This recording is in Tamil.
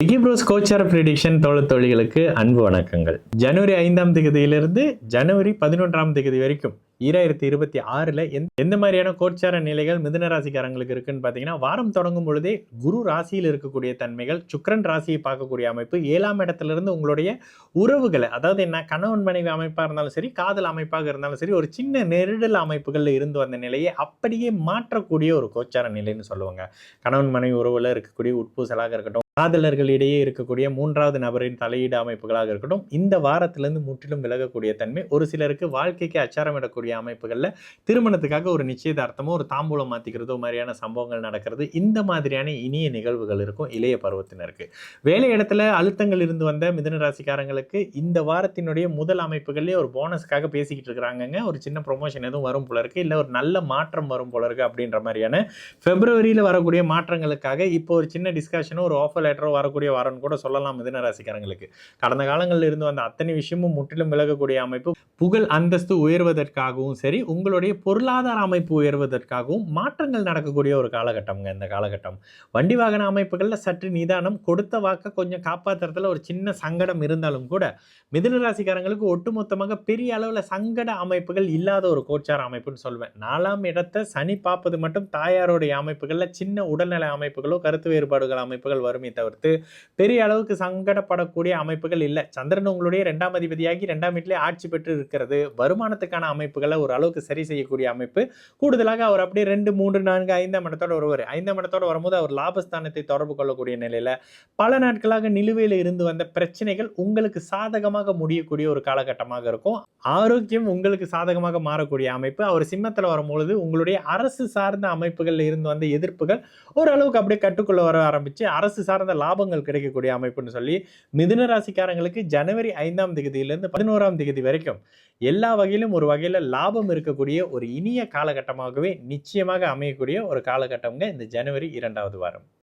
விகிப்ரோஸ் கோச்சார ப்ரிடிக்ஷன் தோழிகளுக்கு அன்பு வணக்கங்கள். ஜனவரி 5ஆம் தேதியிலிருந்து ஜனவரி 11ஆம் தேதி வரைக்கும் 2026ல் எந்த மாதிரியான கோச்சார நிலைகள் மிதுன ராசிக்காரங்களுக்கு இருக்குன்னு பார்த்தீங்கன்னா, வாரம் தொடங்கும் பொழுதே குரு ராசியில் இருக்கக்கூடிய தன்மைகள், சுக்கிரன் ராசியை பார்க்கக்கூடிய அமைப்பு, 7ஆம் இடத்திலிருந்து உங்களுடைய உறவுகளை, அதாவது என்ன கணவன் மனைவி அமைப்பாக இருந்தாலும் சரி, காதல் அமைப்பாக இருந்தாலும் சரி, ஒரு சின்ன நெருடல் அமைப்புகளில் இருந்து வந்த நிலையை அப்படியே மாற்றக்கூடிய ஒரு கோச்சார நிலைன்னு சொல்லுவாங்க. கணவன் மனைவி உறவுல இருக்கக்கூடிய உட்பூசலாக இருக்கட்டும், காதலர்களிடையே இருக்கக்கூடிய மூன்றாவது நபரின் தலையீடு அமைப்புகளாக இருக்கட்டும், இந்த வாரத்திலிருந்து முற்றிலும் விலகக்கூடிய தன்மை. ஒரு சிலருக்கு வாழ்க்கைக்கு அச்சாரமிடக்கூடிய அமைப்புகளில் திருமணத்துக்காக ஒரு நிச்சயதார்த்தமோ ஒரு தாம்பூலம் மாற்றிக்கிறதோ மாதிரியான சம்பவங்கள் நடக்கிறது. இந்த மாதிரியான இனிய நிகழ்வுகள் இருக்கும் இளைய பருவத்தினருக்கு. வேலை இடத்துல அழுத்தங்கள் இருந்து வந்த மிதுன ராசிக்காரங்களுக்கு இந்த வாரத்தினுடைய முதல் அமைப்புகள்லேயே ஒரு போனஸ்க்காக பேசிக்கிட்டு இருக்கிறாங்கங்க. ஒரு சின்ன ப்ரொமோஷன் எதுவும் வரும் போல இருக்கு, இல்லை ஒரு நல்ல மாற்றம் வரும் போல இருக்கு அப்படின்ற மாதிரியான பிப்ரவரியில் வரக்கூடிய மாற்றங்களுக்காக இப்போ ஒரு சின்ன டிஸ்கஷனும் ஒரு ஆஃபர் லெட்டரோ வரக்கூடிய வாரம்னு கூட சொல்லலாம் மிதுன ராசிக்காரங்களுக்கு. கடந்த காலங்களில் இருந்து வந்த அத்தனை விஷயமும் முற்றிலும் விலகக்கூடிய அமைப்பு. புகழ் அந்தஸ்து உயர்வதற்காகவும் சரி, உங்களுடைய பொருளாதார அமைப்பு உயர்வதற்காகவும் மாற்றங்கள் நடக்கக்கூடிய ஒரு காலகட்டம்ங்க இந்த காலகட்டம். வண்டி வாகன அமைப்புகளில் சற்று நிதானம், கொடுத்த வாக்க கொஞ்சம் காப்பாற்றுறதுல ஒரு சின்ன சங்கடம் இருந்தாலும் கூட மிதுன ராசிக்காரங்களுக்கு ஒட்டுமொத்தமாக பெரிய அளவில் சங்கட அமைப்புகள் இல்லாத ஒரு கோச்சார அமைப்புன்னு சொல்வேன். 4ஆம் இடத்தை சனி பார்ப்பது மட்டும் தாயாருடைய அமைப்புகளில் சின்ன உடல்நல அமைப்புகளோ கருத்து வேறுபாடுகள் அமைப்புகள் வருமே தவிர்த்து பெரிய அளவுக்கு சங்கடப்படக்கூடிய அமைப்புகள் இல்லை. சந்திரன் உங்களுடைய 2ஆம் அதிபதியாகி 2ஆம் வீட்டிலே ஆட்சி பெற்று இருக்கிறது. வருமானத்துக்கான அமைப்புகளை ஒரு அளவுக்கு சரி செய்யக்கூடிய அமைப்பு. கூடுதலாக அவர் அப்படியே 2, 3, 4, 5ஆம் இடத்தோட வருவார். 5ஆம் இடத்தோட வரும்போது அவர் லாபஸ்தானத்தை தொடர்பு கொள்ளக்கூடிய நிலையில பல நாட்களாக நிலுவையில் இருந்து வந்த பிரச்சனைகள் உங்களுக்கு சாதகமாக முடியக்கூடிய ஒரு காலகட்டமாக இருக்கும். ஆரோக்கியம் உங்களுக்கு சாதகமாக மாறக்கூடிய அமைப்பு. அவர் சிம்மத்தில் வரும்பொழுது உங்களுடைய அரசு சார்ந்த அமைப்புகளில் இருந்து வந்த எதிர்ப்புகள் ஓரளவுக்கு அப்படியே கட்டுக்குள்ள வர ஆரம்பிச்சு அரசு சார்ந்த லாபங்கள் கிடைக்கக்கூடிய அமைப்புன்னு சொல்லி மிதுன ராசிக்காரங்களுக்கு ஜனவரி 5ஆம் தேதியிலிருந்து 11ஆம் தேதி வரைக்கும் எல்லா வகையிலும் ஒரு வகையில் லாபம் இருக்கக்கூடிய ஒரு இனிய காலகட்டமாகவே நிச்சயமாக அமையக்கூடிய ஒரு காலகட்டம்ங்க இந்த ஜனவரி 2வது வாரம்.